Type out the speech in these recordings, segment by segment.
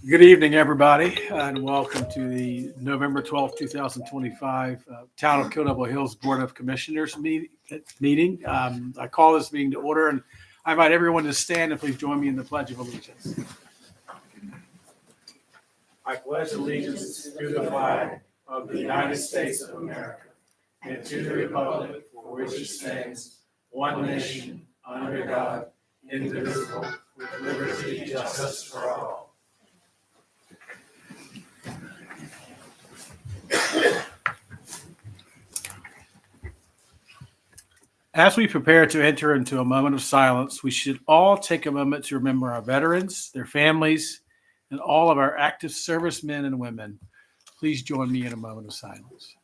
Good evening, everybody, and welcome to the November 12th, 2025 Town of Kill Devil Hills Board of Commissioners meeting. I call this meeting to order, and I invite everyone to stand and please join me in the Pledge of Allegiance. I pledge allegiance to the flag of the United States of America and to the republic for which it stands, one nation, under God, indivisible, with liberty and justice for all. As we prepare to enter into a moment of silence, we should all take a moment to remember our veterans, their families, and all of our active servicemen and women. Please join me in a moment of silence.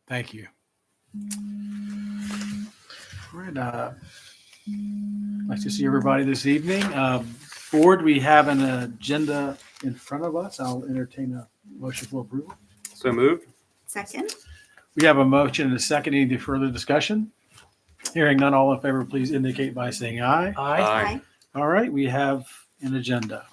Thank you. All right. Nice to see everybody this evening. Board, we have an agenda in front of us. I'll entertain a motion for approval. So moved. Second. We have a motion and a second. Any further discussion? Hearing none, all in favor, please indicate by saying aye. Aye. All right, we have an agenda.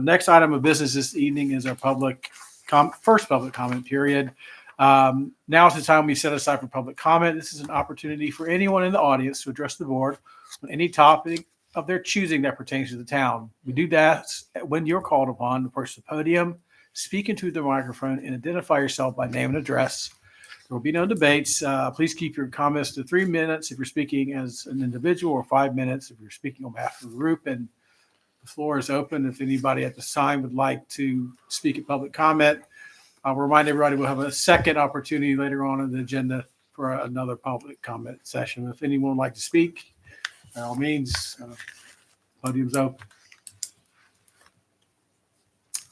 Next item of business this evening is our first public comment period. Now is the time we set aside for public comment. This is an opportunity for anyone in the audience to address the board on any topic of their choosing that pertains to the town. We do that when you're called upon to approach the podium, speak into the microphone, and identify yourself by name and address. There will be no debates. Please keep your comments to 3 minutes if you're speaking as an individual, or 5 minutes if you're speaking on behalf of the group. And the floor is open if anybody at this time would like to speak at public comment. I'll remind everybody we'll have a second opportunity later on in the agenda for another public comment session. If anyone would like to speak, by all means, podium's open.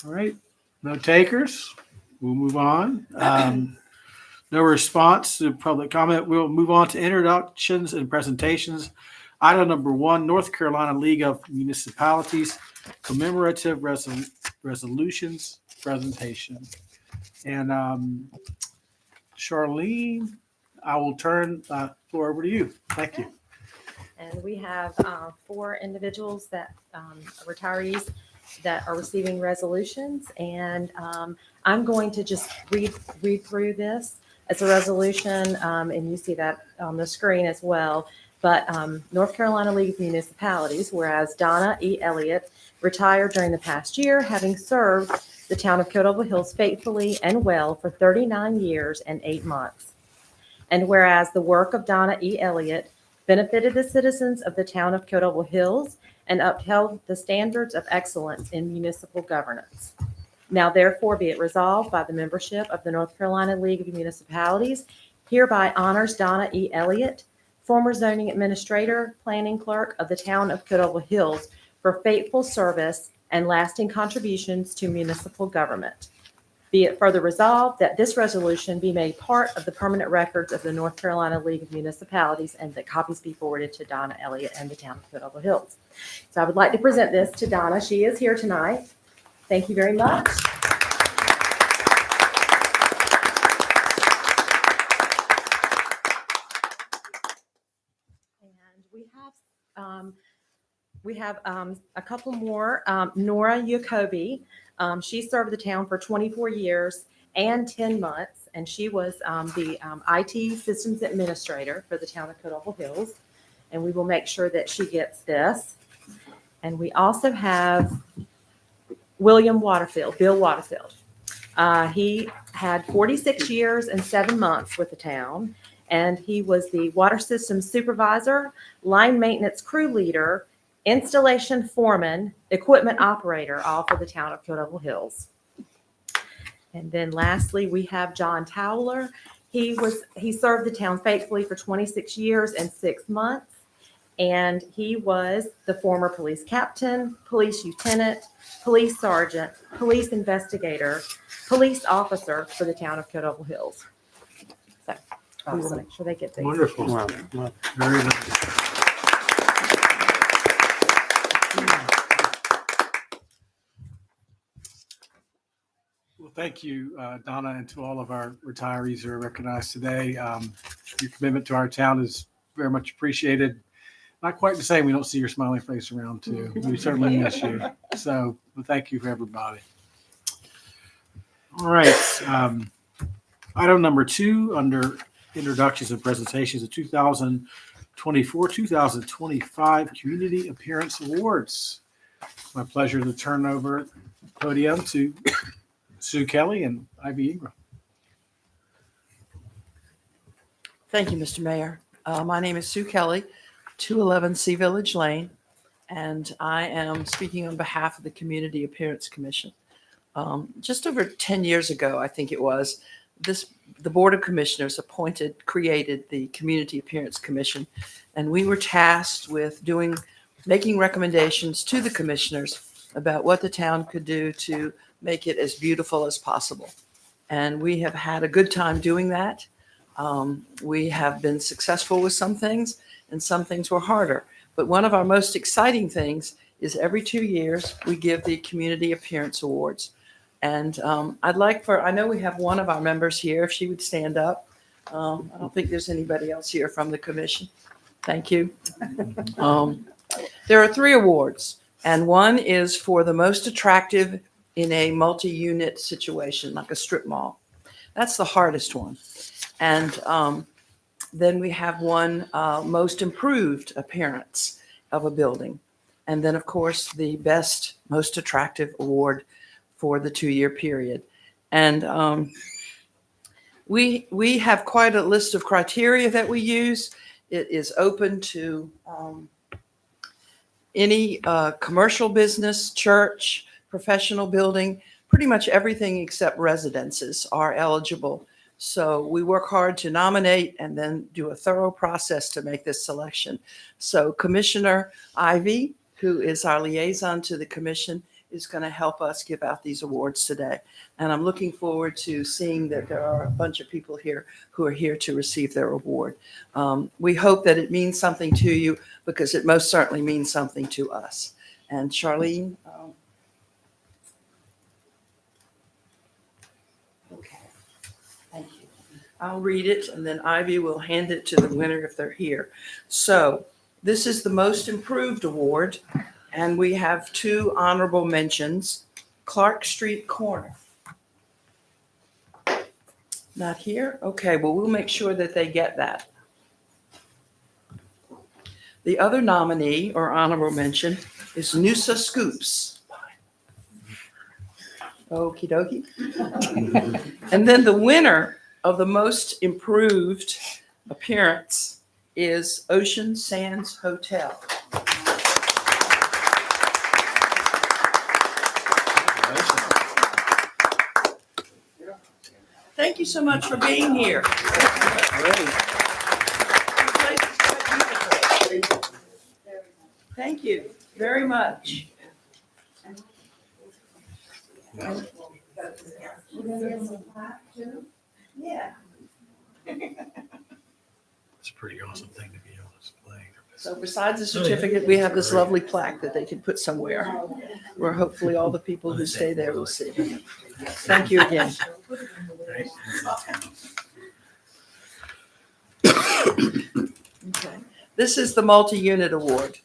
All right, no takers. We'll move on. No response to public comment. We'll move on to introductions and presentations. Item number 1, North Carolina League of Municipalities commemorative resolutions presentation. And Charlene, I will turn the floor over to you. Thank you. And we have 4 individuals that retirees that are receiving resolutions. And I'm going to just read through this. It's a resolution, and you see that on the screen as well. But North Carolina League of Municipalities, whereas Donna E. Elliott retired during the past year, having served the town of Kill Devil Hills faithfully and well for 39 years and 8 months. And whereas the work of Donna E. Elliott benefited the citizens of the town of Kill Devil Hills and upheld the standards of excellence in municipal governance. Now therefore be it resolved by the membership of the North Carolina League of Municipalities hereby honors Donna E. Elliott, former zoning administrator, planning clerk of the town of Kill Devil Hills, for faithful service and lasting contributions to municipal government. Be it further resolved that this resolution be made part of the permanent records of the North Carolina League of Municipalities and that copies be forwarded to Donna Elliott and the town of Kill Devil Hills. So I would like to present this to Donna. She is here tonight. Thank you very much. And we have a couple more. Nora Jacoby. She served the town for 24 years and 10 months, and she was the IT systems administrator for the town of Kill Devil Hills. And we will make sure that she gets this. And we also have William Waterfield, Bill Waterfield. He had 46 years and 7 months with the town, and he was the water systems supervisor, line maintenance crew leader, installation foreman, equipment operator, all for the town of Kill Devil Hills. And then lastly, we have John Towler. He served the town faithfully for 26 years and 6 months. And he was the former police captain, police lieutenant, police sergeant, police investigator, police officer for the town of Kill Devil Hills. So we will make sure they get these. Wonderful. Wow. Very nice. Well, Thank you, Donna, and to all of our retirees who are recognized today. Your commitment to our town is very much appreciated. Not quite the same. We don't see your smiling face around too. We certainly miss you. So thank you for everybody. All right. Item number 2 under introductions and presentations of 2024-2025 Community Appearance Awards. My pleasure to turn over the podium to Sue Kelly and Ivy Ingram. Thank you, Mr. Mayor. My name is Sue Kelly, 211 Sea Village Lane, and I am speaking on behalf of the Community Appearance Commission. Just over 10 years ago, I think it was, the Board of Commissioners created the Community Appearance Commission, and we were tasked with making recommendations to the commissioners about what the town could do to make it as beautiful as possible. And we have had a good time doing that. We have been successful with some things, and some things were harder. But one of our most exciting things is every 2 years, we give the Community Appearance Awards. And I know we have one of our members here, if she would stand up. I don't think there's anybody else here from the commission. Thank you. There are 3 awards, and one is for the most attractive in a multi-unit situation, like a strip mall. That's the hardest one. And then we have one most improved appearance of a building. And then, of course, the best, most attractive award for the 2-year period. And we have quite a list of criteria that we use. It is open to any commercial business, church, professional building, pretty much everything except residences are eligible. So we work hard to nominate and then do a thorough process to make this selection. So Commissioner Ivy, who is our liaison to the commission, is going to help us give out these awards today. And I'm looking forward to seeing that there are a bunch of people here who are here to receive their award. We hope that it means something to you, because it most certainly means something to us. And Charlene. Okay, thank you. I'll read it, and then Ivy will hand it to the winner if they're here. So this is the Most Improved Award. And we have 2 honorable mentions. Clark Street Corner. Not here? Okay, well, we'll make sure that they get that. The other nominee or honorable mention is Noosa Scoops. Okie dokie. And then the winner of the Most Improved Appearance is Ocean Sands Hotel. Thank you so much for being here. Thank you very much. Yeah. It's a pretty awesome thing to be able to display. So besides the certificate, we have this lovely plaque that they can put somewhere where hopefully all the people who stay there will see. Thank you again. Okay. This is the multi-unit award.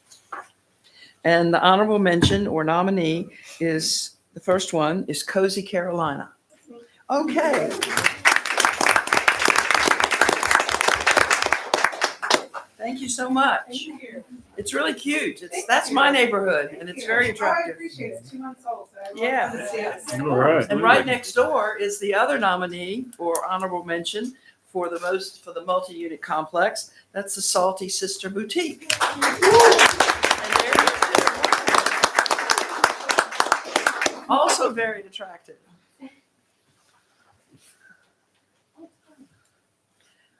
And the honorable mention or nominee is, the first one is Cozy Carolina. Okay. Thank you so much. Thank you. It's really cute. That's my neighborhood, and it's very I attractive. appreciate it. It's 2 months old, so I love Yeah. to see it. All right. And right next door is the other nominee or honorable mention for the multi-unit complex. That's the Salty Sister Boutique. And they're also very attractive.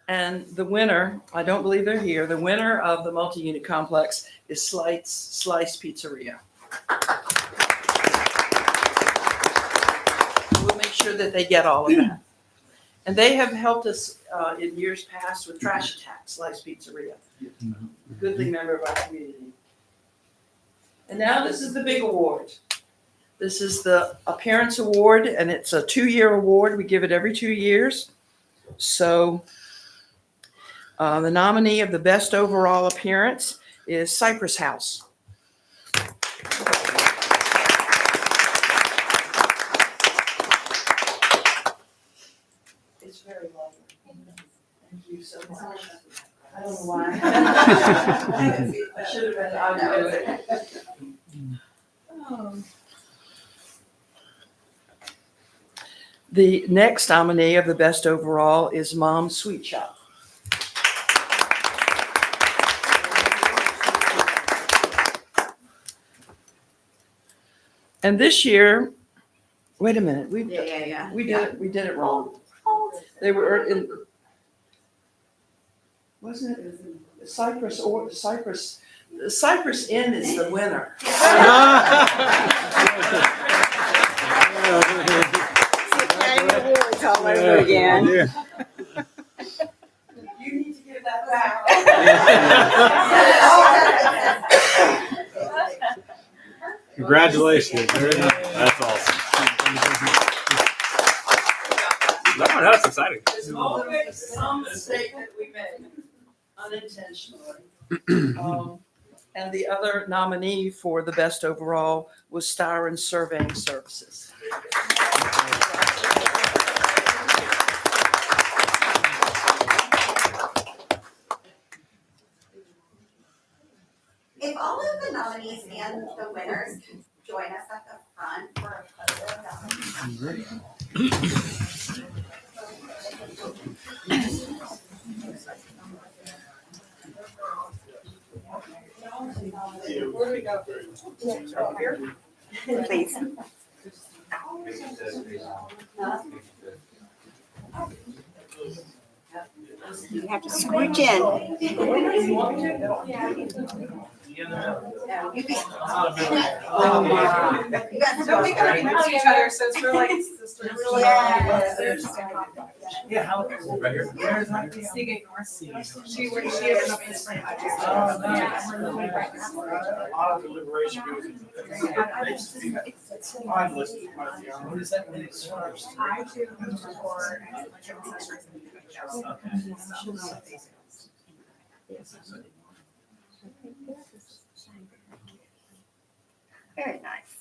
And the winner, I don't believe they're here, the winner of the multi-unit complex is Slice Pizzeria. We'll make sure that they get all of that. And they have helped us in years past with trash attacks, Slice Pizzeria. Goodly member of our community. And now this is the big award. This is the Appearance Award, and it's a 2-year award. We give it every 2 years. So the nominee of the best overall appearance is Cypress House. It's very lovely. Thank you so much. I don't know why. I should have been out to do it. The next nominee of the best overall is Mom's Sweet Shop. And this year, wait a minute, we did it wrong. They were in, wasn't it Cypress Inn is the winner. Awards all over again. You need to give that back. Congratulations. That's awesome. That's exciting. It's always some mistake that we make unintentionally. And the other nominee for the best overall was Styron Surveying Services. If all of the nominees and the winners can join us at the front for a photo. Where do we go? Please. You have to scooch in. So we gotta be next to each other, so it's really sisters. Yeah, how? Right here. Seagate North. She is up this front. A lot of deliberation goes into this. I'm listening. What is that? I do for like ancestors Very nice.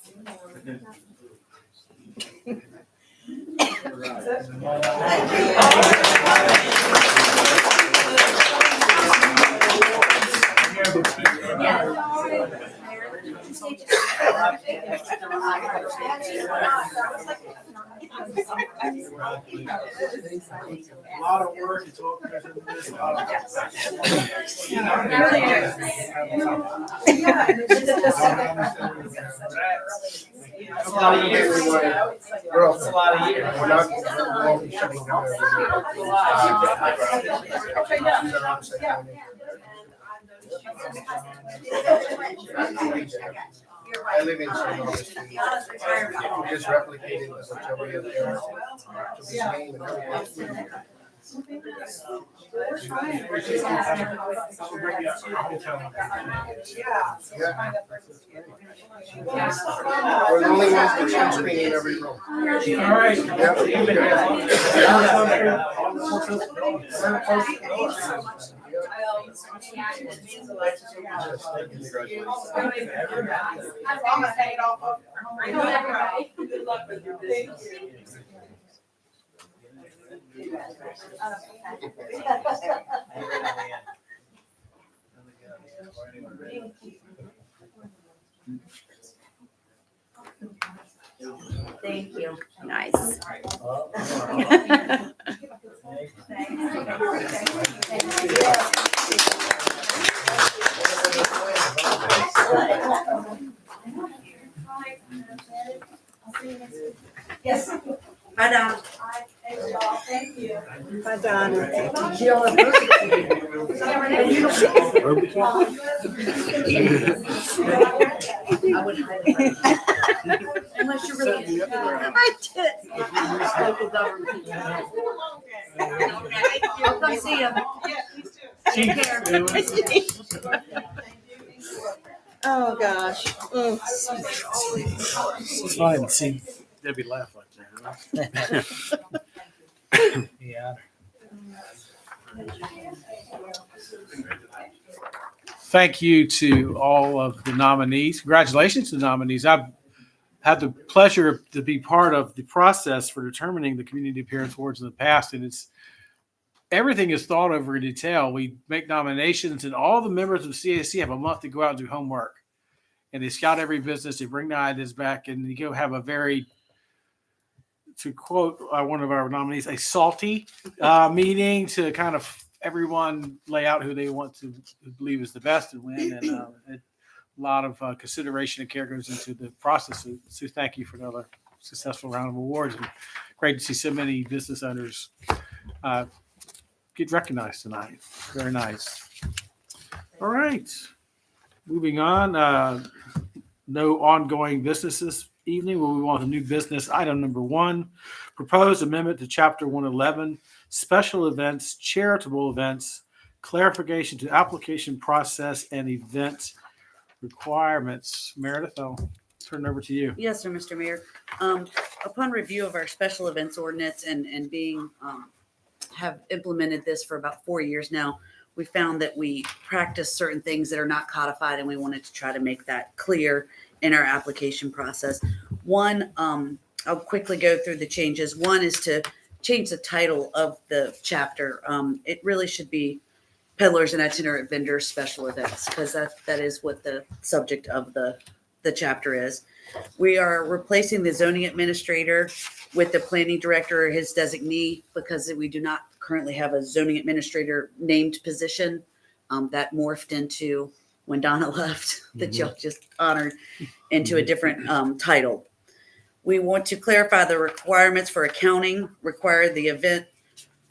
A lot of work. It's all because of this. That's a lot of years. That's a lot of years. We're not going to be shutting down I live in St. Augustine. We just replicated the majority of their to his name and everything. We're trying. We're the only ones with sunscreen in every room. All right. I'm gonna take it off of. Good luck with your business. Thank you. Nice. Yes. Bye, Donna. Thank you. Bye, Donna. Unless you're really. I did. Local government. I'll come see you. Yeah, please do. Take care. Oh, gosh. Mm. It's not even seen Debbie laugh like that. Huh? Yeah. Thank you to all of the nominees. Congratulations to the nominees. I've had the pleasure to be part of the process for determining the community appearance awards in the past, and it's everything is thought over in detail. We make nominations, and all the members of CAC have a month to go out and do homework. And they scout every business, they bring the ideas back, and you go have a very, to quote one of our nominees, a salty meeting to kind of everyone lay out who they want to believe is the best and win. And a lot of consideration and care goes into the process. So thank you for another successful round of awards. And great to see so many business owners get recognized tonight. Very nice. All right. Moving on. No ongoing business this evening. We'll move on to new business. Item number 1, proposed amendment to Chapter 111, special events, charitable events, clarification to application process and event requirements. Meredith, I'll turn it over to you. Yes, sir, Mr. Mayor. Upon review of our special events ordinance and being, have implemented this for about 4 years now, we found that we practice certain things that are not codified, and we wanted to try to make that clear in our application process. One, I'll quickly go through the changes. One is to change the title of the chapter. It really should be peddlers and itinerant vendors special events, because that is what the subject of the chapter is. We are replacing the zoning administrator with the planning director or his designee, because we do not currently have a zoning administrator named position. That morphed into, when Donna left, that y'all just honored, into a different title. We want to clarify the requirements for accounting, require the event,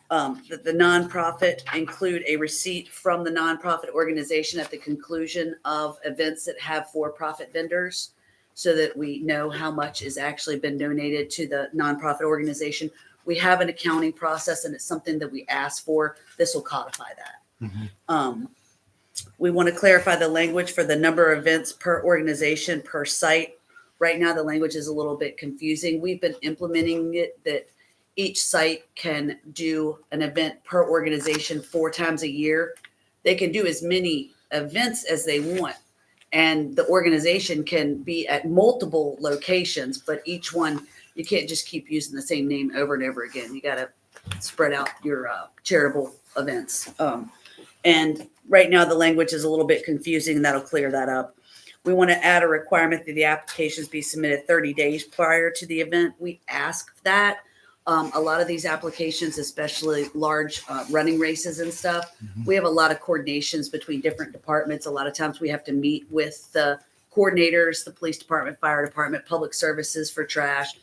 that the nonprofit include a receipt from the nonprofit organization at the conclusion of events that have for-profit vendors, so that we know how much is actually been donated to the nonprofit organization. We have an accounting process, and it's something that we ask for. This will codify that. We want to clarify the language for the number of events per organization per site. Right now, the language is a little bit confusing. We've been implementing it that each site can do an event per organization 4 times a year. They can do as many events as they want, and the organization can be at multiple locations, but each one, you can't just keep using the same name over and over again. You got to spread out your charitable events. And right now, the language is a little bit confusing, and that'll clear that up. We want to add a requirement that the applications be submitted 30 days prior to the event. We ask that. A lot of these applications, especially large running races and stuff, we have a lot of coordinations between different departments. A lot of times we have to meet with the coordinators, the police department, fire department, public services for trash.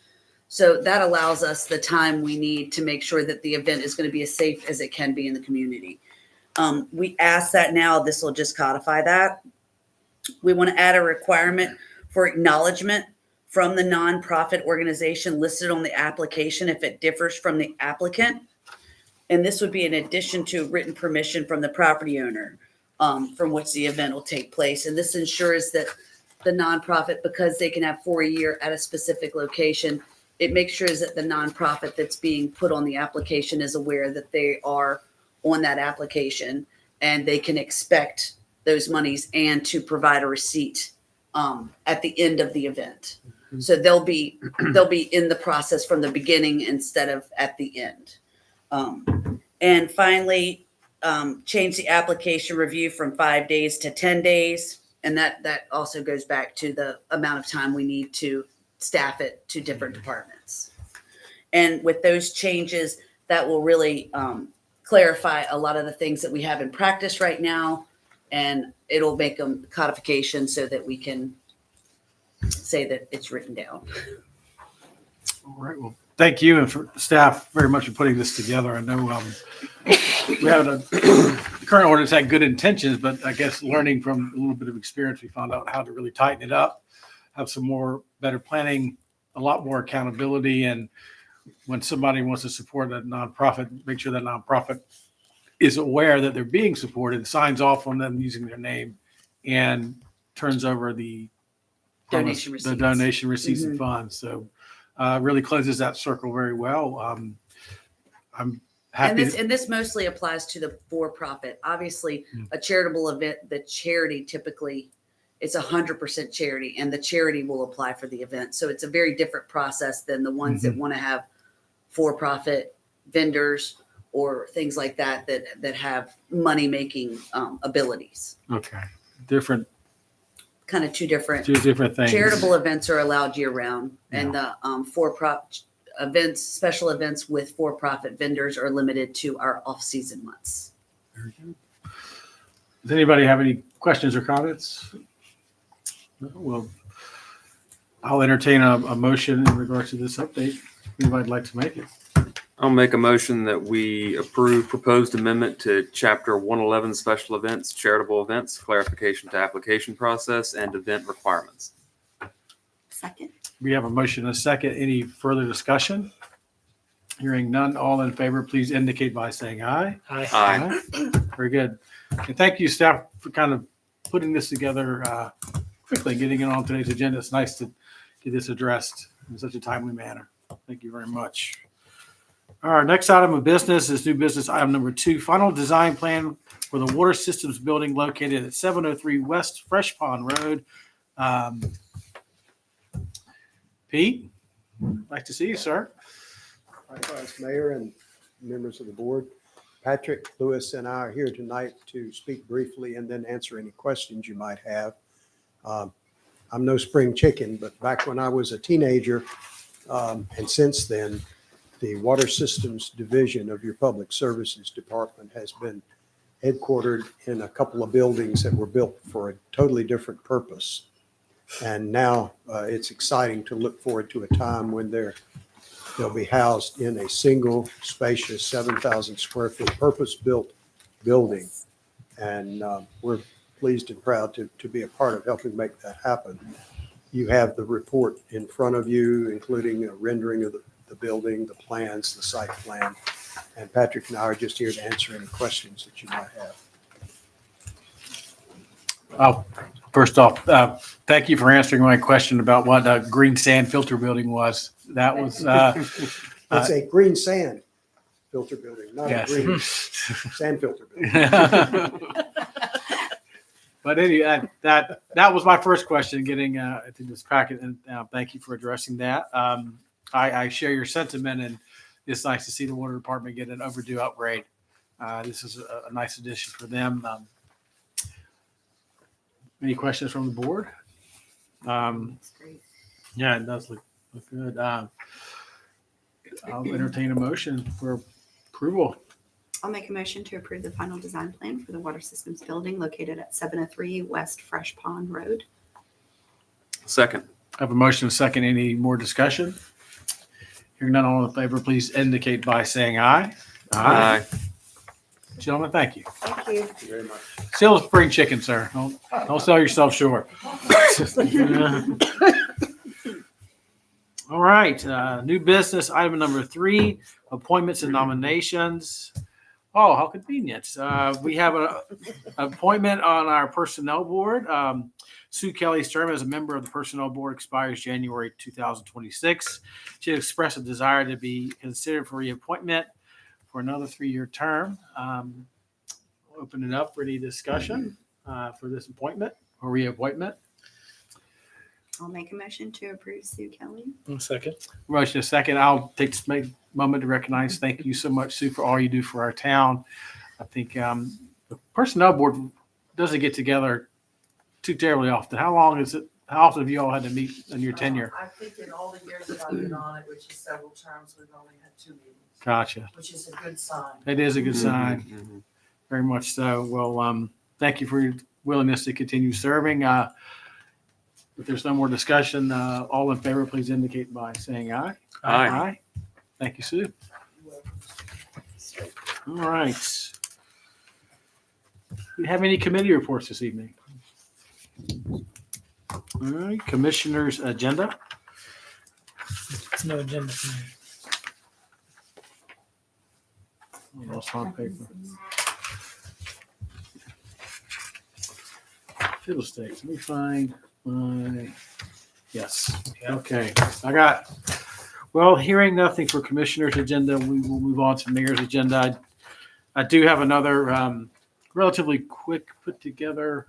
So that allows us the time we need to make sure that the event is going to be as safe as it can be in the community. We ask that now. This will just codify that. We want to add a requirement for acknowledgement from the nonprofit organization listed on the application if it differs from the applicant. And this would be in addition to written permission from the property owner from which the event will take place. And this ensures that the nonprofit, because they can have for a year at a specific location, it makes sure that the nonprofit that's being put on the application is aware that they are on that application and they can expect those monies and to provide a receipt at the end of the event. So they'll be in the process from the beginning instead of at the end. And finally, change the application review from 5 days to 10 days. And that also goes back to the amount of time we need to staff it to different departments. And with those changes, that will really clarify a lot of the things that we have in practice right now. And it'll make them codification so that we can say that it's written down. All right. Well, thank you and for staff very much for putting this together. I know we have the current ordinance had good intentions, but I guess learning from a little bit of experience, we found out how to really tighten it up, have some more better planning, a lot more accountability. And when somebody wants to support a nonprofit, make sure that nonprofit is aware that they're being supported, signs off on them using their name, and turns over the Donation the receipts. donation receipts and Mhm. funds. So really closes that circle very well. I'm And happy. this mostly applies to the for-profit. Obviously, Mm. a charitable event, the charity typically, it's 100% charity, and the charity will apply for the event. So it's a very different process than the ones that want to have for-profit vendors or things like that that have money-making abilities. Okay. Different, Kind of two different. two different things. Charitable events are allowed year-round, and the for-profit events, special events with for-profit vendors are limited to our off-season months. Does anybody have any questions or comments? No? Well, I'll entertain a motion in regards to this update. Anybody'd like to make it? I'll make a motion that we approve proposed amendment to Chapter 111 Special Events, Charitable Events, clarification to application process and event requirements. Second. We have a motion and a second. Any further discussion? Hearing none, all in favor, please indicate by saying aye. Aye. Very good. And thank you, staff, for kind of putting this together quickly, getting it on today's agenda. It's nice to get this addressed in such a timely manner. Thank you very much. Our next item of business is new business item number 2, final design plan for the water systems building located at 703 West Fresh Pond Road. Pete, nice to see you, sir. Likewise, Mayor and members of the board. Patrick, Lewis, and I are here tonight to speak briefly and then answer any questions you might have. I'm no spring chicken, but back when I was a teenager, and since then, the Water Systems Division of your Public Services Department has been headquartered in a couple of buildings that were built for a totally different purpose. And now it's exciting to look forward to a time when they'll be housed in a single spacious 7,000 square foot purpose-built building. And we're pleased and proud to be a part of helping make that happen. You have the report in front of you, including a rendering of the building, the plans, the site plan. And Patrick and I are just here to answer any questions that you might have. Oh, first off, thank you for answering my question about what a green sand filter building was. That was, It's a green sand filter building, not a yes. green sand filter building. But anyway, that was my first question getting to this packet, and thank you for addressing that. I share your sentiment, and it's nice to see the water department get an overdue upgrade. This is a nice addition for them. Any questions from the board? Yeah, it does look good. I'll entertain a motion for approval. I'll make a motion to approve the final design plan for the water systems building located at 703 West Fresh Pond Road. Second. I have a motion and a second. Any more discussion? Hearing none, all in favor, please indicate by saying aye. Gentlemen, thank you. Thank you. Thank you very much. Still a spring chicken, sir. Don't sell yourself short. All right, new business, item number 3, appointments and nominations. Oh, how convenient. We have an appointment on our personnel board. Sue Kelly's term as a member of the personnel board expires January 2026. She expressed a desire to be considered for reappointment for another 3-year term. Open it up for any discussion for this appointment or reappointment. I'll make a motion to approve Sue Kelly. Second. Motion is second. I'll take this moment to recognize, thank you so much, Sue, for all you do for our town. I think the personnel board doesn't get together too terribly often. How often have you all had to meet in your tenure? I think in all the years that I've been on it, which is several terms, we've only had 2 meetings, Gotcha. which is a good sign. It is a good sign. Mhm. Very much so. Well, thank you for your willingness to continue serving. If there's no more discussion, all in favor, please indicate by saying aye. Aye. Thank you, Sue. All right. Do we have any committee reports this evening? All right, commissioner's agenda. It's no agenda for me. Lost my paper. Fiddlesticks. Let me find my, yes, okay. I got, well, hearing nothing for commissioner's agenda, we will move on to mayor's agenda. I do have another relatively quick put together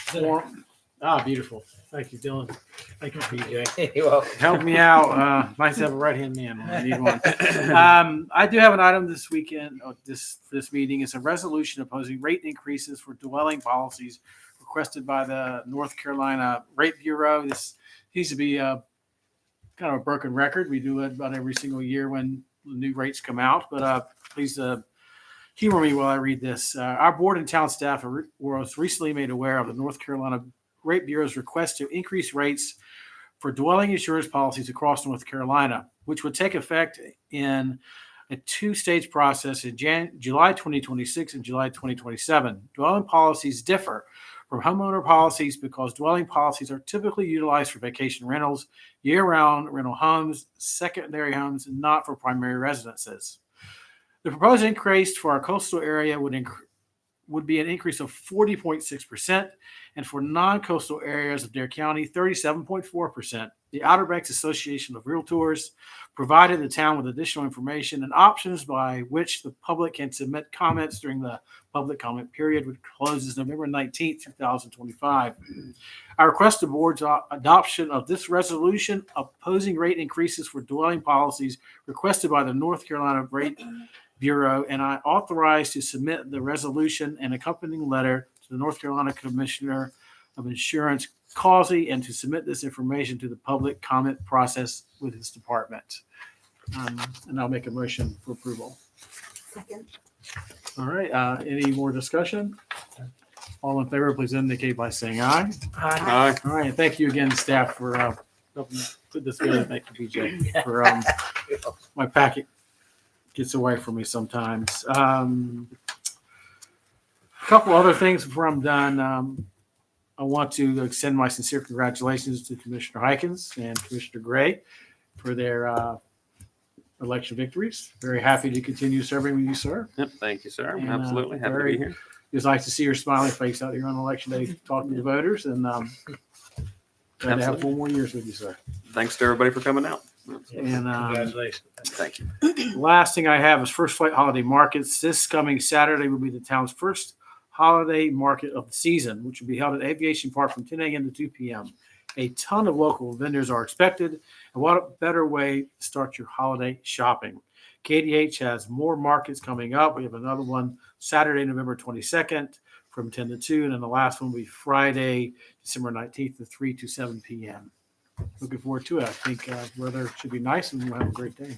form. Ah, beautiful. Thank you, Dylan. Thank you, PJ. You're welcome. Help me out. Nice to have a right-hand man when I need one. I do have an item this weekend, this meeting. It's a resolution opposing rate increases for dwelling policies requested by the North Carolina Rate Bureau. This needs to be kind of a broken record. We do it about every single year when the new rates come out, but please humor me while I read this. Our board and town staff was recently made aware of the North Carolina Rate Bureau's request to increase rates for dwelling insurance policies across North Carolina, which would take effect in a two-stage process in July 2026 and July 2027. Dwelling policies differ from homeowner policies because dwelling policies are typically utilized for vacation rentals, year-round rental homes, secondary homes, and not for primary residences. The proposed increase for our coastal area would be an increase of 40.6%, and for non-coastal areas of Dare County, 37.4%. The Outer Banks Association of Realtors provided the town with additional information and options by which the public can submit comments during the public comment period, which closes November 19th, 2025. I request the board's adoption of this resolution opposing rate increases for dwelling policies requested by the North Carolina Rate Bureau, and I authorize to submit the resolution and accompanying letter to the North Carolina Commissioner of Insurance, Causey, and to submit this information to the public comment process with his department. And I'll make a motion for approval. Second. All right. Any more discussion? All in favor, please indicate by saying aye. Aye. All right. Thank you again, staff, for helping put this together. Thank you, BJ, for my packet gets away from me sometimes. A couple other things before I'm done. I want to extend my sincere congratulations to Commissioner Hykins and Commissioner Gray for their election victories. Very happy to continue serving with you, sir. Yep. Thank you, sir. And, Absolutely. Happy to be here. It's nice to see your smiling face out here on election day talking to voters, and glad to have Absolutely. 4 more years with you, sir. Thanks to everybody for coming out. And Congratulations. Thank you. last thing I have is First Flight Holiday Markets. This coming Saturday will be the town's first holiday market of the season, which will be held at Aviation Park from 10 a.m. to 2 p.m. A ton of local vendors are expected, and what a better way to start your holiday shopping. KDH has more markets coming up. We have another one Saturday, November 22nd from 10 to 2, and then the last one will be Friday, December 19th from 3 to 7 p.m. Looking forward to it. I think weather should be nice, and we'll have a great day.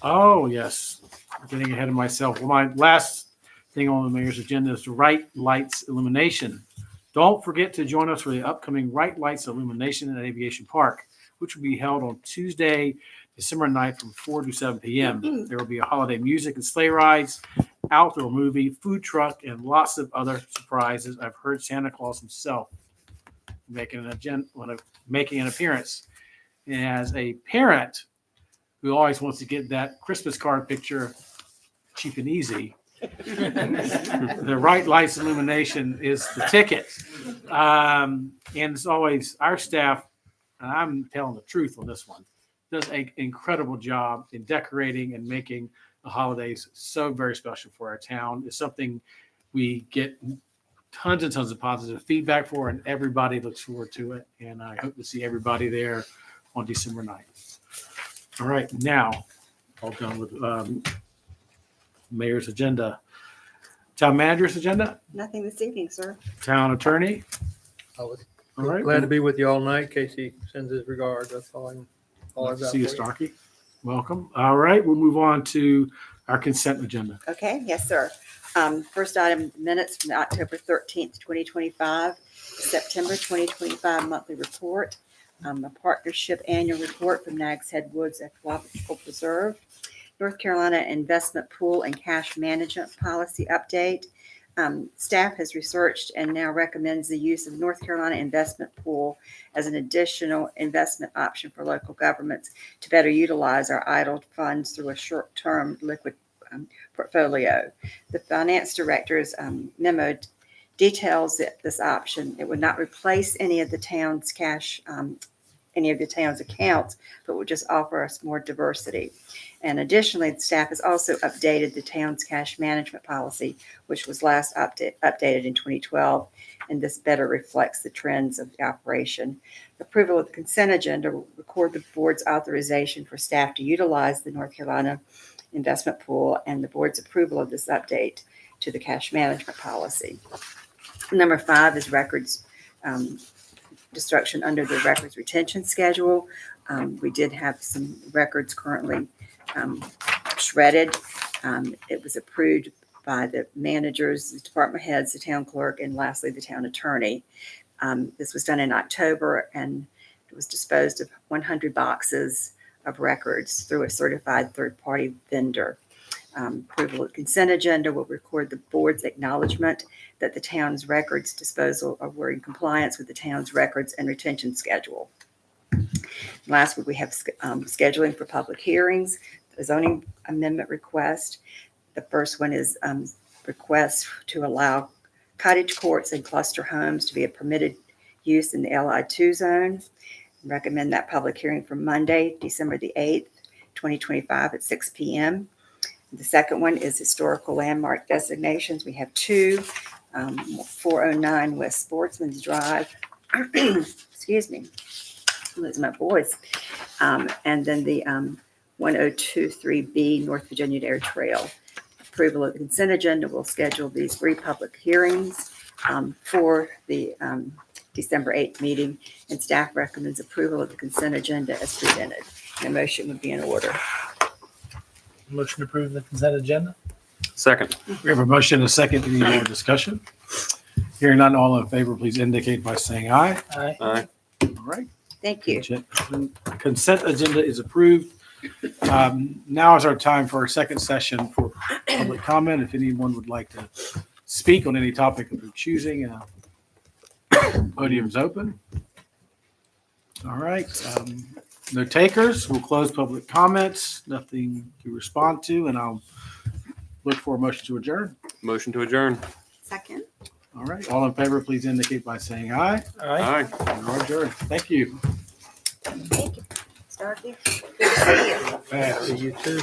Oh, yes. Getting ahead of myself. Well, my last thing on the mayor's agenda is the Right Lights illumination. Don't forget to join us for the upcoming Right Lights illumination at Aviation Park, which will be held on Tuesday, December 9th from 4 to 7 p.m. There will be a holiday music and sleigh rides, outdoor movie, food truck, and lots of other surprises. I've heard Santa Claus himself making an appearance. And as a parent who always wants to get that Christmas card picture cheap and easy, the Right Lights illumination is the ticket. And as always, our staff, and I'm telling the truth on this one, does an incredible job in decorating and making the holidays so very special for our town. It's something we get tons and tons of positive feedback for, and everybody looks forward to it. And I hope to see everybody there on December 9th. All right, now, all done with mayor's agenda. Town manager's agenda, Nothing this evening, sir. town attorney. I was All right. glad to be with you all night. Casey sends his regards. That's all I've got See you, for you. Starkey. Welcome. All right, we'll move on to our consent agenda. Okay, yes, sir. First item, minutes from the October 13th, 2025, September 2025 monthly report, a partnership annual report from Nags Head Woods Ecological Preserve, North Carolina investment pool and cash management policy update. Staff has researched and now recommends the use of North Carolina investment pool as an additional investment option for local governments to better utilize our idled funds through a short-term liquid portfolio. The finance director's memo details this option. It would not replace any of the town's cash, any of the town's accounts, but would just offer us more diversity. And additionally, the staff has also updated the town's cash management policy, which was last updated in 2012, and this better reflects the trends of the operation. Approval of the consent agenda will record the board's authorization for staff to utilize the North Carolina investment pool and the board's approval of this update to the cash management policy. Number 5 is records destruction under the records retention schedule. We did have some records currently shredded. It was approved by the managers, the department heads, the town clerk, and lastly, the town attorney. This was done in October, and it was disposed of 100 boxes of records through a certified third-party vendor. Approval of the consent agenda will record the board's acknowledgement that the town's records disposal were in compliance with the town's records and retention schedule. Last week, we have scheduling for public hearings, a zoning amendment request. The first one is request to allow cottage courts and cluster homes to be a permitted use in the LI2 zone. Recommend that public hearing for Monday, December the 8th, 2025 at 6 p.m. The second one is historical landmark designations. We have 2, 409 West Sportsman's Drive. Excuse me, I'm losing my voice. And then the 1023B North Virginia Dare Trail. Approval of the consent agenda will schedule these 3 public hearings for the December 8th meeting, and staff recommends approval of the consent agenda as presented. And a motion would be in order. Motion to approve the consent agenda. Second. We have a motion and a second. Any more discussion? Hearing none, all in favor, please indicate by saying aye. Aye. Aye. All right. Thank you. Consent agenda is approved. Now is our time for our second session for public comment. If anyone would like to speak on any topic of their choosing, podium's open. All right. No takers. We'll close public comments. Nothing to respond to, and I'll look for a motion to adjourn. Motion to adjourn. Second. All right. All in favor, please indicate by saying aye. Aye. Aye. We are adjourned. Thank you. Thank you. Starkey. Good to see you. Fast. See you too.